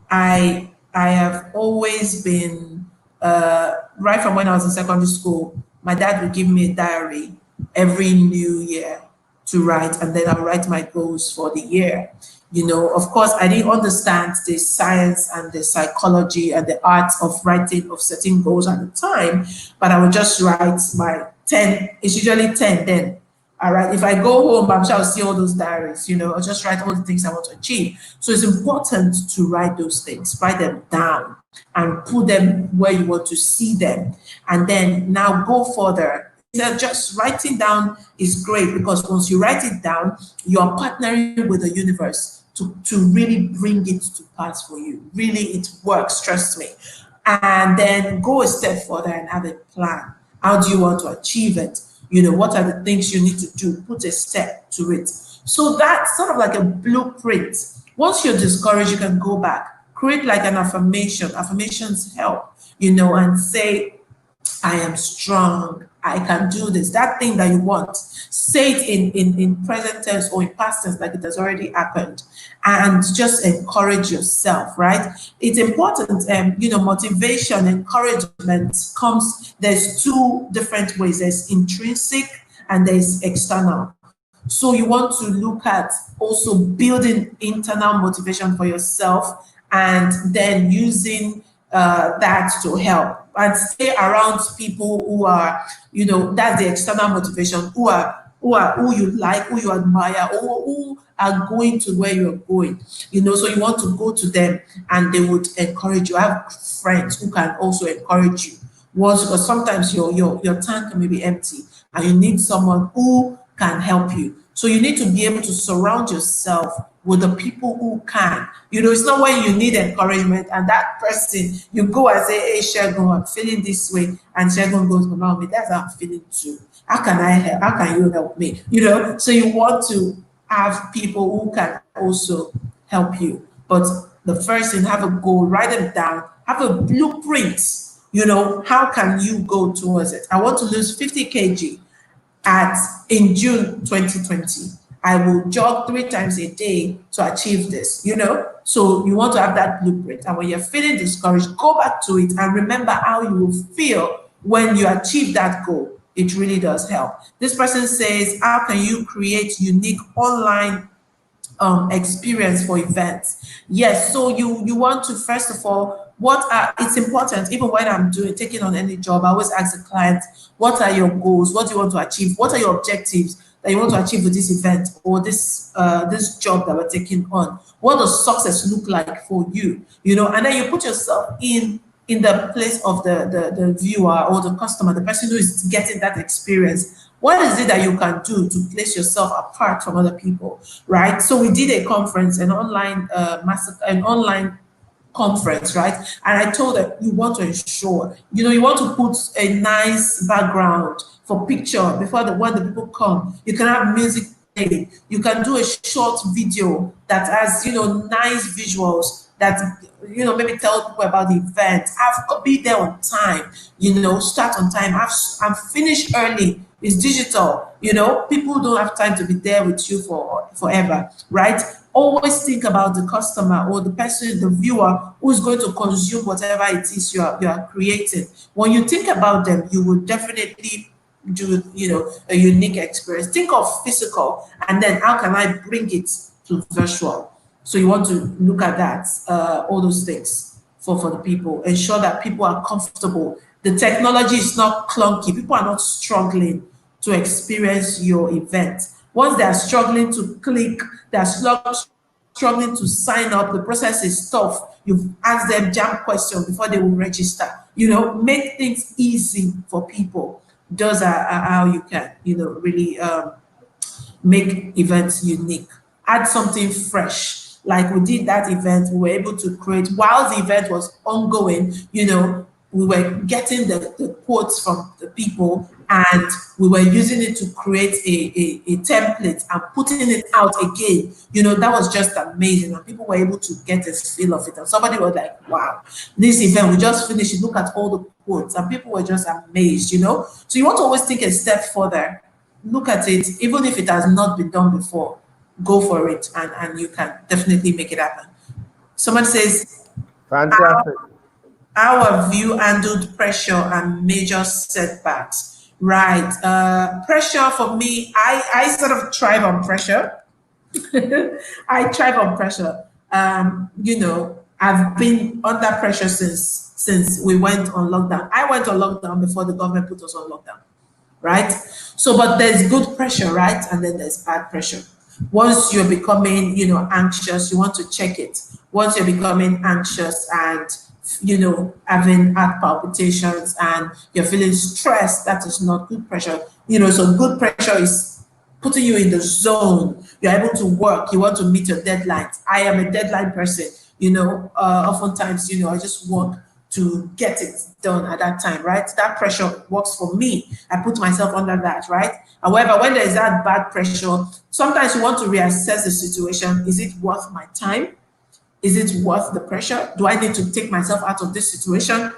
B: I have always been, right from when I was in secondary school, my dad would give me a diary every new year to write, and then I'll write my goals for the year. Of course, I didn't understand the science and the psychology and the art of writing, of setting goals at the time, but I would just write my 10, it's usually 10 then. All right, if I go home, I'm sure I'll see all those diaries, I'll just write all the things I want to achieve. So it's important to write those things, write them down and put them where you want to see them. And then now go further. Just writing down is great because once you write it down, you are partnering with the universe to really bring it to pass for you. Really, it works, trust me. And then go a step further and have a plan. How do you want to achieve it? What are the things you need to do? Put a step to it. So that's sort of like a blueprint. Once you're discouraged, you can go back, create like an affirmation. Affirmations help, and say, I am strong. I can do this. That thing that you want, say it in present tense or in past tense, like it has already happened, and just encourage yourself, right? It's important, motivation, encouragement comes, there's two different ways. There's intrinsic and there's external. So you want to look at also building internal motivation for yourself and then using that to help, and stay around people who are, that's the external motivation, who you like, who you admire, or who are going to where you're going, so you want to go to them and they would encourage you. I have friends who can also encourage you because sometimes your tank may be empty and you need someone who can help you. So you need to be able to surround yourself with the people who can. It's not when you need encouragement and that person, you go and say, hey, Segun, I'm feeling this way. And Segun goes, Mama, that's how I'm feeling too. How can I help? How can you help me? So you want to have people who can also help you. But the first thing, have a goal, write them down, have a blueprint You know, how can you go towards it? I want to lose 50 kg in June 2020. I will jog 3 times a day to achieve this, you know? So you want to have that blueprint. And when you're feeling discouraged, go back to it and remember how you will feel when you achieve that goal. It really does help. This person says, how can you create unique online experience for events? Yes, so you want to, first of all, it's important, even when I'm taking on any job, I always ask the client, what are your goals? What do you want to achieve? What are your objectives that you want to achieve with this event or this job that we're taking on? What does success look like for you? You know, and then you put yourself in the place of the viewer or the customer, the person who is getting that experience. What is it that you can do to place yourself apart from other people, right? So we did a conference, an online conference, right? And I told them, you want to ensure, you know, you want to put a nice background for picture when the people come. You can have music playing. You can do a short video that has, you know, nice visuals that, you know, maybe tell people about the event. Be there on time, you know, start on time. I'm finished early. It's digital, you know, people don't have time to be there with you forever, right? Always think about the customer or the person, the viewer who's going to consume whatever it is you are creating. When you think about them, you will definitely do, you know, a unique experience. Think of physical, and then how can I bring it to virtual? So you want to look at that, all those things for the people. Ensure that people are comfortable. The technology is not clunky. People are not struggling to experience your event. Once they are struggling to click, they are struggling to sign up, the process is tough. You've asked them jam questions before they will register. You know, make things easy for people. Those are how you can, you know, really make events unique. Add something fresh. Like we did that event, we were able to create, while the event was ongoing, you know, we were getting the quotes from the people, and we were using it to create a template and putting it out again. You know, that was just amazing. And people were able to get a feel of it. And somebody was like, wow, this event, we just finished it. Look at all the quotes. And people were just amazed, you know. So you want to always think a step further. Look at it, even if it has not been done before, go for it, and you can definitely make it happen. Someone says,
A: fantastic.
B: How have you handled pressure and major setbacks? Right. Pressure for me, I sort of thrive on pressure. I thrive on pressure. You know, I've been under pressure since we went on lockdown. I went on lockdown before the government put us on lockdown, right? So, but there's good pressure, right? And then there's bad pressure. Once you're becoming, you know, anxious, you want to check it. Once you're becoming anxious and, you know, having heart palpitations and you're feeling stressed, that is not good pressure. You know, so good pressure is putting you in the zone. You're able to work. You want to meet your deadlines. I am a deadline person. You know, oftentimes, you know, I just work to get it done at that time, right? That pressure works for me. I put myself under that, right? However, when there is that bad pressure, sometimes you want to reassess the situation. Is it worth my time? Is it worth the pressure? Do I need to take myself out of this situation?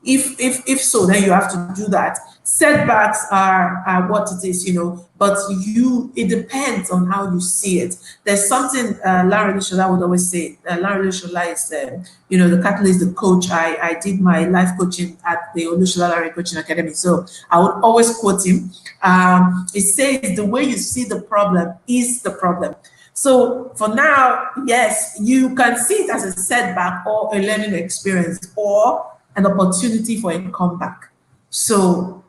B: If so, then you have to do that. Setbacks are what it is, you know, but it depends on how you see it. There's something Larry Lushola would always say. Larry Lushola is, you know, the catalyst, the coach. I did my life coaching at the Lushola Larry Coaching Academy, so I would always quote him. It says, the way you see the problem is the problem. So for now, yes, you can see it as a setback or a learning experience or an opportunity for a comeback. So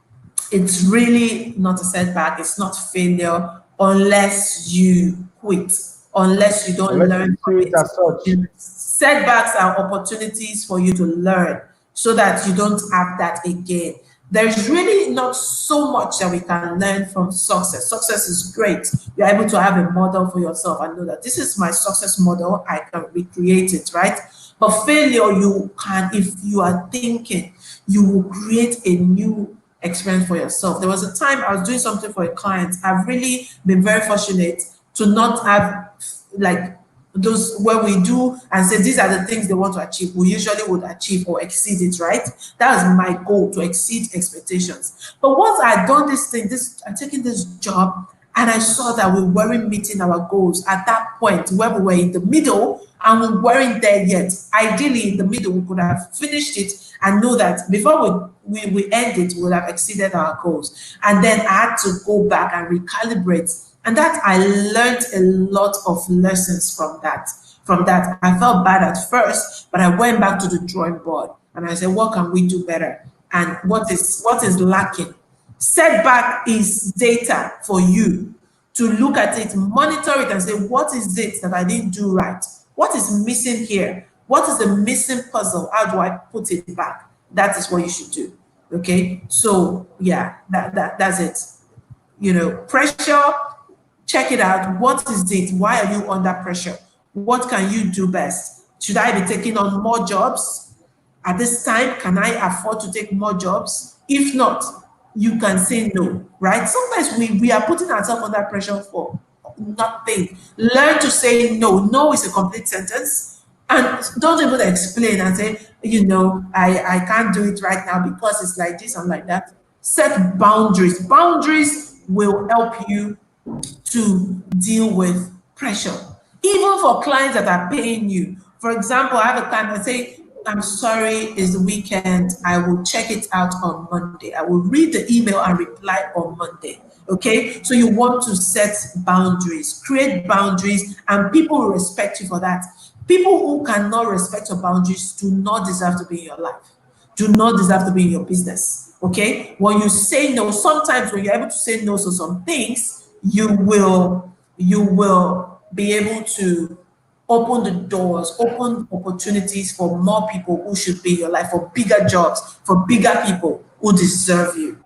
B: it's really not a setback. It's not failure unless you quit, unless you don't learn from it. Setbacks are opportunities for you to learn so that you don't have that again. There's really not so much that we can learn from success. Success is great. You're able to have a model for yourself and know that this is my success model. I can recreate it, right? But failure, you can, if you are thinking, you will create a new experience for yourself. There was a time I was doing something for a client. I've really been very fortunate to not have like those where we do and say these are the things they want to achieve, we usually would achieve or exceed it, right? That is my goal, to exceed expectations. But once I'd done this thing, I'm taking this job, and I saw that we weren't meeting our goals at that point where we were in the middle and we weren't there yet. Ideally, in the middle, we could have finished it and know that before we end it, we would have exceeded our goals. And then I had to go back and recalibrate. And that I learned a lot of lessons from that. From that, I felt bad at first, but I went back to the drawing board and I said, what can we do better? And what is lacking? Setback is data for you to look at it, monitor it, and say, what is it that I didn't do right? What is missing here? What is the missing puzzle? How do I put it back? That is what you should do. Okay. So yeah, that's it. You know, pressure, check it out. What is it? Why are you under pressure? What can you do best? Should I be taking on more jobs? At this time, can I afford to take more jobs? If not, you can say no, right? Sometimes we are putting ourselves under pressure for nothing. Learn to say no. No is a complete sentence. And don't even explain and say, you know, I can't do it right now because it's like this and like that. Set boundaries. Boundaries will help you to deal with pressure. Even for clients that are paying you. For example, I have a client that say, I'm sorry, it's the weekend. I will check it out on Monday. I will read the email and reply on Monday. Okay? So you want to set boundaries, create boundaries, and people will respect you for that. People who cannot respect your boundaries do not deserve to be in your life, do not deserve to be in your business. Okay? When you say no, sometimes when you're able to say no to some things, you will be able to open the doors, open opportunities for more people who should be in your life, for bigger jobs, for bigger people who deserve you.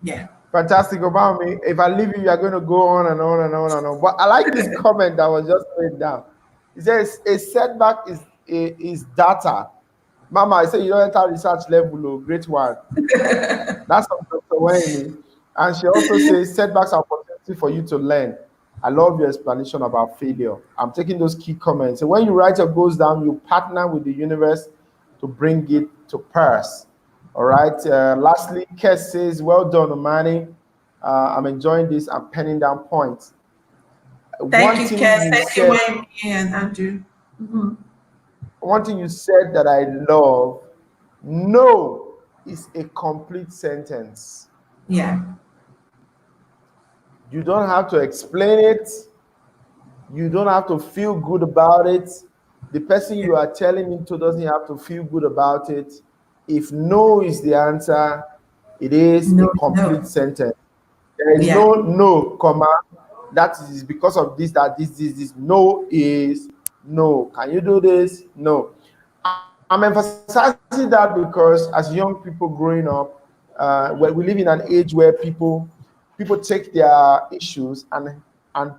B: Yeah.
A: Fantastic, Omawumi. If I leave you, you're going to go on and on and on and on. But I like this comment that was just made down. It says, a setback is data. Mama, I say you don't enter research level, oh, great one. That's from Dr. Wayne. And she also says, setbacks are opportunity for you to learn. I love your explanation about failure. I'm taking those key comments. So when you write your goals down, you partner with the universe to bring it to pass. All right. Lastly, Kes says, well done, Omani. I'm enjoying this. I'm penning down points.
B: Thank you, Kes. Thank you, Wayne and Andrew. Mm-hmm.
A: One thing you said that I love, no is a complete sentence.
B: Yeah.
A: You don't have to explain it. You don't have to feel good about it. The person you are telling it to doesn't have to feel good about it. If no is the answer, it is a complete sentence. There is no, comma. That is because of this, that this. No is no. Can you do this? No. I'm emphasizing that because as young people growing up, we live in an age where people take their issues and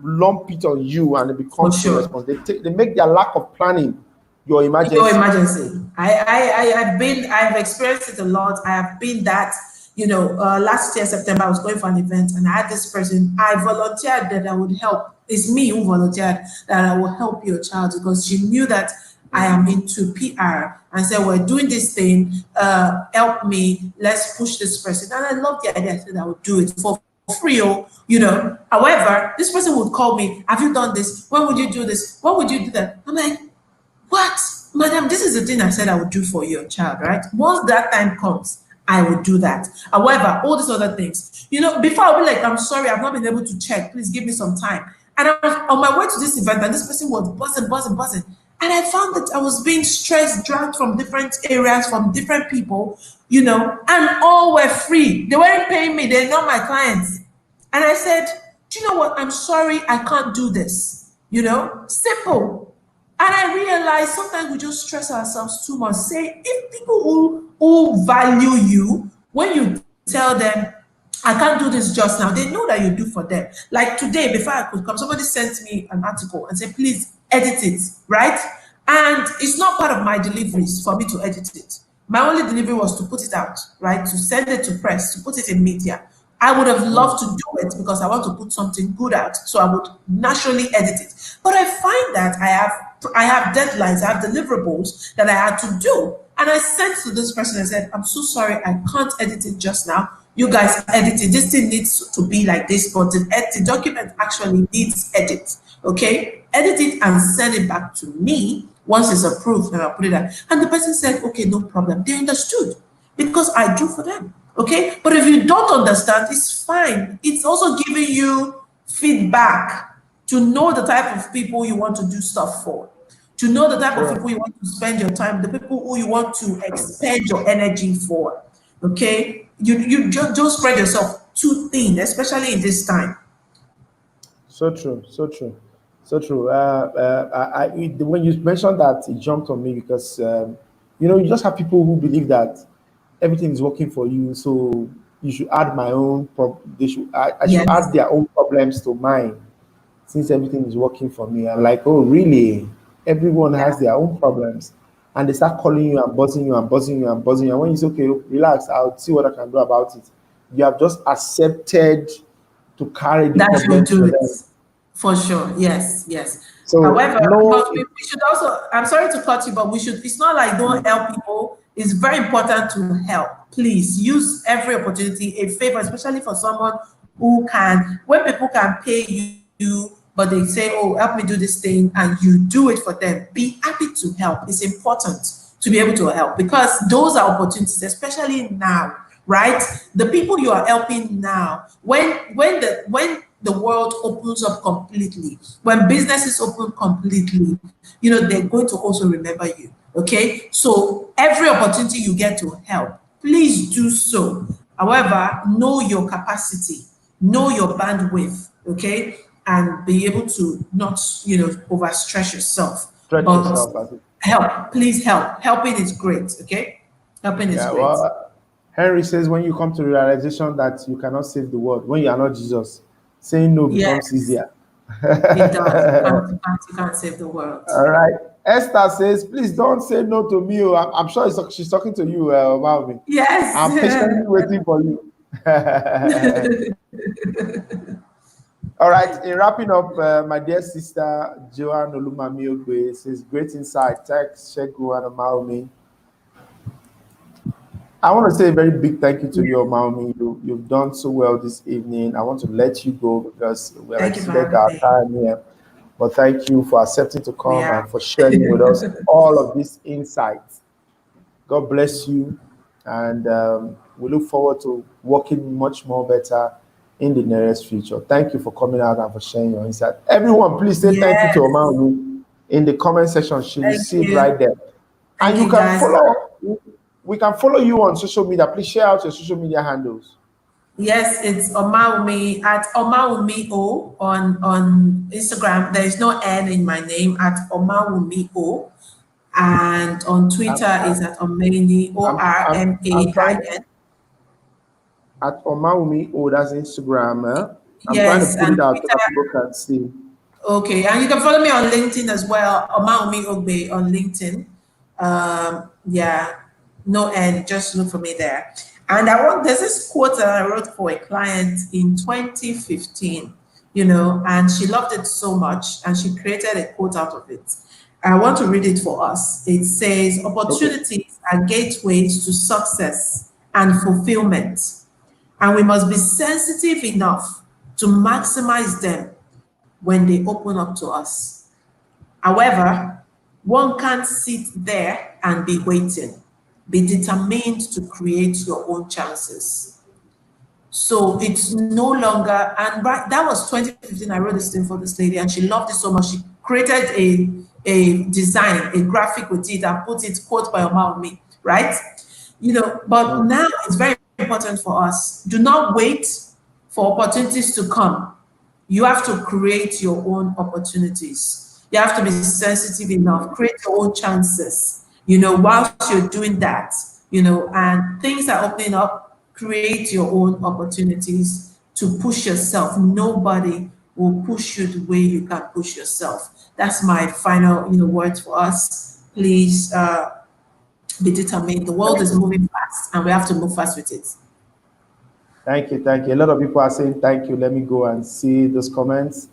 A: lump it on you, and it becomes your responsibility. They make their lack of planning your emergency.
B: Your emergency. I've experienced it a lot. I have been that. You know, last year September I was going for an event and I had this person. I volunteered that I would help. It's me who volunteered that I will help your child, because she knew that I am into PR and said, we're doing this thing. Help me. Let's push this person. And I love the idea. I said I would do it for free, you know. However, this person would call me, have you done this? When would you do this? When would you do that? I'm like, what? Madam, this is the thing I said I would do for your child, right? Once that time comes, I would do that. However, all these other things, you know, before I'll be like, I'm sorry, I've not been able to check. Please give me some time. And I was on my way to this event and this person was buzzing. And I found that I was being stressed, dragged from different areas, from different people, you know, and all were free. They weren't paying me. They're not my clients. And I said, do you know what? I'm sorry, I can't do this. You know, simple. And I realized sometimes we just stress ourselves too much. Say, if people who value you, when you tell them, I can't do this just now, they know that you do for them. Like today, before I could come, somebody sent me an article and said, please edit it, right? And it's not part of my deliveries for me to edit it. My only delivery was to put it out, right? To send it to press, to put it in media. I would have loved to do it because I want to put something good out. So I would naturally edit it. But I find that I have deadlines, I have deliverables that I had to do. And I said to this person, I said, I'm so sorry, I can't edit it just now. You guys edit it. This thing needs to be like this, but the document actually needs edit. Okay? Edit it and send it back to me. Once it's approved, and I'll put it out. And the person said, okay, no problem. They understood because I do for them. Okay? But if you don't understand, it's fine. It's also giving you feedback to know the type of people you want to do stuff for, to know the type of people you want to spend your time, the people who you want to expend your energy for. Okay? You just don't spread yourself too thin, especially in this time.
A: So true, so true, so true. When you mentioned that, it jumped on me because you just have people who believe that everything is working for you, so you should add my own. They should. I should
B: Yes.
A: add their own problems to mine, since everything is working for me. I'm like, oh, really? Everyone has their own problems, and they start calling you and buzzing you and buzzing you and buzzing you. And when you say, okay, relax, I'll see what I can do about it. You have just accepted to carry the
B: That you
A: problems
B: do
A: for
B: it.
A: them.
B: For sure, yes, yes.
A: So
B: However,
A: no,
B: we should also, I'm sorry to cut you, but it's not like don't help people. It's very important to help. Please use every opportunity, a favor, especially for someone who when people can pay you, but they say, oh, help me do this thing, and you do it for them. Be happy to help. It's important to be able to help because those are opportunities, especially now, right? The people you are helping now, when the world opens up completely, when businesses open completely, they're going to also remember you. Okay, so every opportunity you get to help, please do so. However, know your capacity, know your bandwidth, okay, and be able to not overstress yourself.
A: stretch
B: But
A: yourself as it.
B: help, please help. Helping is great. Okay, helping is
A: Yeah,
B: great.
A: well, Henry says when you come to the realization that you cannot save the world, when you are not Jesus, saying no becomes
B: Yes,
A: easier.
B: it does. You can't save the world.
A: All right. Esther says, please don't say no to me. Oh. I'm sure she's talking to you, Malvin. I'm patiently
B: Yes.
A: waiting for you. All right. In wrapping up, my dear sister, Joanne Omawumi Ogbe says, great insight. Thanks, Segun and Omawumi. I want to say a very big thank you to you, Omawumi. You've done so well this evening. I want to let you go because we've
B: Thank you for
A: exceeded
B: having
A: our
B: me.
A: time here. But thank you for accepting to
B: We
A: come
B: are.
A: and for sharing with us all of these insights. God bless you. And we look forward to working much more better in the nearest future. Thank you for coming out and for sharing your insight. Everyone, please say thank you to
B: Yes.
A: Omawumi in the comment section. She will
B: Thank
A: see it
B: you.
A: right there.
B: Thank
A: And you
B: you,
A: can
B: guys.
A: we can follow you on social media. Please share out your social media handles.
B: Yes, it's Omawumi at Omawumi O on Instagram. There is no N in my name at Omawumi O. And on Twitter is at Omani
A: I'm trying
B: ORMAIN.
A: at Omawumi. Oh, that's Instagram. I'm trying to
B: Yes,
A: put
B: and
A: it out so that
B: Twitter.
A: people can see.
B: Okay, and you can follow me on LinkedIn as well, Omawumi Ogbe on LinkedIn. Yeah, no N, just look for me there. And there's this quote that I wrote for a client in 2015, and she loved it so much, and she created a quote out of it. I want to read it for us. It says, opportunities are gateways to success and fulfillment, and we must be sensitive enough to maximize them when they open up to us. However, one can't sit there and be waiting. Be determined to create your own chances. So it's no longer, and that was 2015. I wrote this thing for this lady, and she loved it so much. She created a design, a graphic with it, and put it quote by Omawumi, right? But now it's very important for us. Do not wait for opportunities to come. You have to create your own opportunities. You have to be sensitive enough, create your own chances, whilst you're doing that, and things are opening up, create your own opportunities to push yourself. Nobody will push you the way you can push yourself. That's my final, word for us. Please be determined. The world is moving fast and we have to move fast with it.
A: Thank you, thank you. A lot of people are saying thank you. Let me go and see those comments.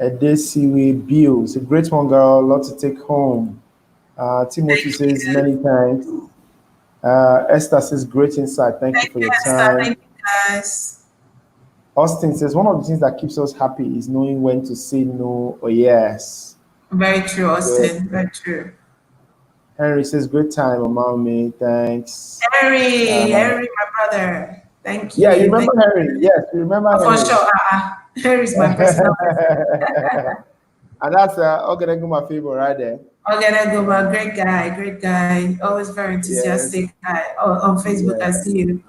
A: Adesiwe Bill, it's a great one, girl. A lot to take home. Timothy
B: Thank
A: says
B: you.
A: many thanks. Esther says great insight. Thank you
B: Thank
A: for
B: you,
A: your
B: Esther.
A: time.
B: Thank you, guys.
A: Austin says one of the things that keeps us happy is knowing when to say no or yes.
B: Very true,
A: Good.
B: Austin. Very true.
A: Henry says great time, Omawumi. Thanks.
B: Henry, my brother. Thank
A: Yeah, you
B: you.
A: remember
B: Thank
A: Henry?
B: you.
A: Yes, you remember
B: Oh, for
A: Henry.
B: sure. Henry's my personal person.
A: And that's my favorite right there.
B: Oganagoma, great guy, great guy. Always very
A: Yes,
B: enthusiastic guy. Oh, on Facebook, I
A: yeah.
B: see you.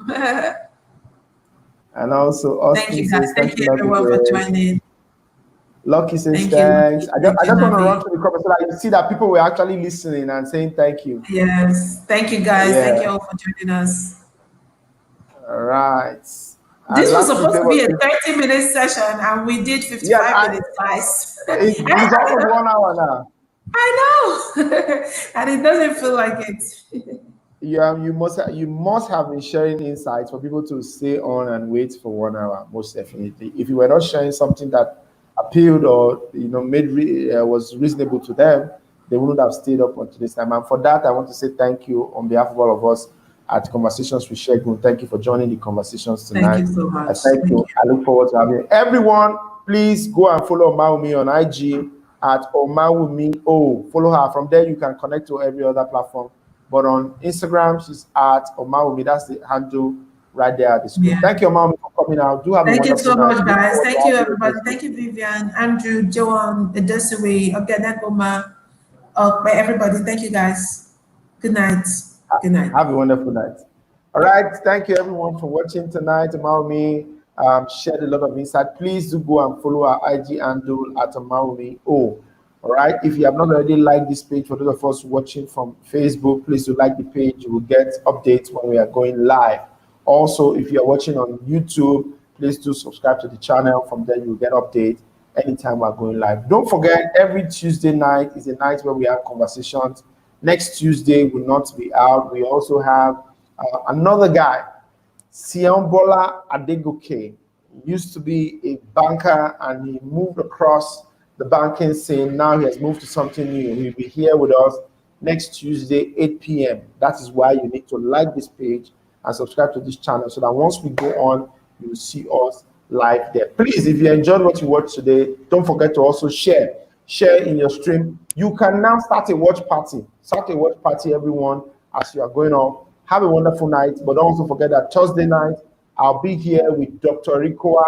A: And also
B: Thank
A: Austin
B: you, guys.
A: says,
B: Thank
A: thank you,
B: you,
A: Lucky
B: everyone, for
A: Grace.
B: joining.
A: Lucky says,
B: Thank you,
A: thanks.
B: Lucky. Thank
A: I
B: you,
A: just want to run
B: Nabi.
A: to the comments so that you see that people were actually listening and saying thank you.
B: Yes. Thank you, guys. Thank you
A: Yeah.
B: all for joining us.
A: All right. And
B: This was
A: lastly,
B: supposed
A: there
B: to be
A: was
B: a 30-minute session, and we did
A: yeah,
B: 55 minutes, guys.
A: it's almost 1 hour now.
B: I know. And it doesn't feel like it.
A: Yeah, you must have been sharing insights for people to stay on and wait for 1 hour. Most definitely, if you were not sharing something that appealed or was reasonable to them, they wouldn't have stayed up until this time. And for that, I want to say thank you on behalf of all of us at Conversations with Segun. Thank you for joining the conversations
B: Thank
A: tonight.
B: you so
A: I
B: much.
A: thank
B: Thank
A: you.
B: you.
A: I look forward to having you. Everyone, please go and follow Omawumi on IG at Omawumi O. Follow her. From there, you can connect to every other platform. But on Instagram, she's at Omawumi. That's the handle right there at the screen.
B: Yeah.
A: Thank you, Omawumi, for coming out. Do have a
B: Thank you
A: wonderful
B: so
A: night.
B: much,
A: Look
B: guys.
A: forward to
B: Thank you,
A: having you
B: everybody.
A: next week.
B: Thank you, Vivian, Andrew, Joan, Edesiri, Oganagoma, by everybody. Thank you, guys. Good night. Good night.
A: Have a wonderful night. All right. Thank you, everyone, for watching tonight. Omawumi shared a lot of insight. Please do go and follow our IG handle at Omawumi O. All right. If you have not already liked this page, for those of us watching from Facebook, please do like the page. You will get updates when we are going live. Also, if you are watching on YouTube, please do subscribe to the channel. From there, you will get updates anytime we're going live. Don't forget, every Tuesday night is a night where we have conversations. Next Tuesday will not be out. We also have another guy, Siambola Adegoke. Used to be a banker and he moved across the banking scene. Now he has moved to something new. He'll be here with us next Tuesday, 8 p.m. That is why you need to like this page and subscribe to this channel so that once we go on, you will see us live there. Please, if you enjoyed what you watched today, don't forget to also share. Share in your stream. You can now start a watch party. Start a watch party, everyone, as you are going on. Have a wonderful night, but don't also forget that Thursday night, I'll be here with Dr. Rikoa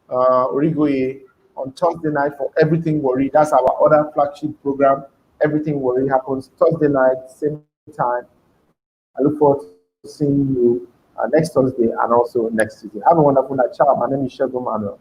A: Origoye on Thursday night for Everything Worry. That's our other flagship program. Everything Worry happens Thursday night, same time. I look forward to seeing you next Thursday and also next Tuesday. Have a wonderful night. Ciao. My name is Segun Manuel.